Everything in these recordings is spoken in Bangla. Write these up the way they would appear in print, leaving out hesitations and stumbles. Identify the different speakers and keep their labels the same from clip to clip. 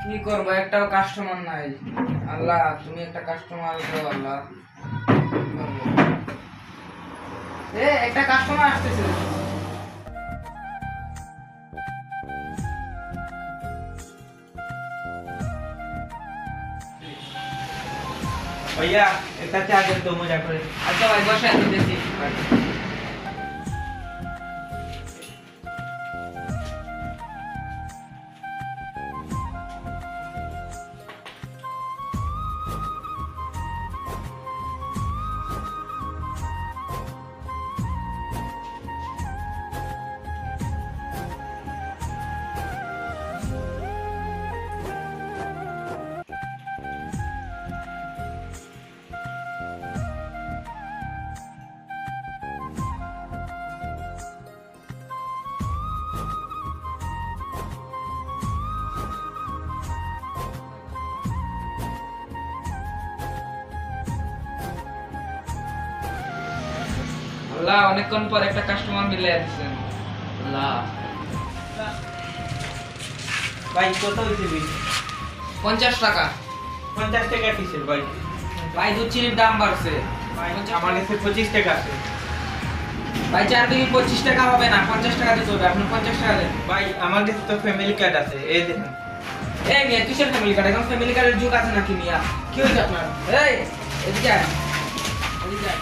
Speaker 1: কি করবো, একটাও কাস্টমার নাই। আল্লাহ, তুমি একটা কাস্টমার দাও আল্লাহ। কি করবো? একটা কাস্টমার আসতেছে।
Speaker 2: भैया इतना क्या कर दो मजा करे।
Speaker 1: আচ্ছা ভাই, বসে আমি দেখি। আল্লাহ, অনেকক্ষণ পর একটা কাস্টমার মিলে আসছেন। আল্লাহ,
Speaker 2: भाई কত হইছে বিল?
Speaker 1: 50 টাকা।
Speaker 2: 50 টাকা কিসের ভাই?
Speaker 1: ভাই, দুধ চিনির দাম বাড়ছে।
Speaker 2: ভাই আমার কাছে 25 টাকা আছে।
Speaker 1: ভাই, 4 কেজি 25 টাকা হবে না, 50 টাকা দিতে হবে। আপনি 50 টাকা দেন।
Speaker 2: ভাই আমার কাছে তো ফ্যামিলি কার্ড আছে, এই দেখুন।
Speaker 1: এই মিয়া, কিসের ফ্যামিলি কার্ড? এখন ফ্যামিলি কার্ডের যুগ আছে নাকি মিয়া? কি হয়েছে আপনার? এই, এদিকে আয়। এদিকে আয়।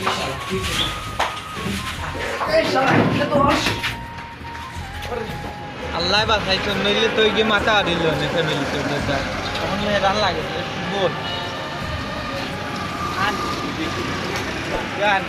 Speaker 1: এই শালা, কি হয়েছে? এই শালা, এটা তো
Speaker 2: আল্লাহ বাসাইছো, নইলে তো গিয়ে মাথা দিল না ফ্যামিলি তো দাদা। তখন হেরান লাগে বল। আর গান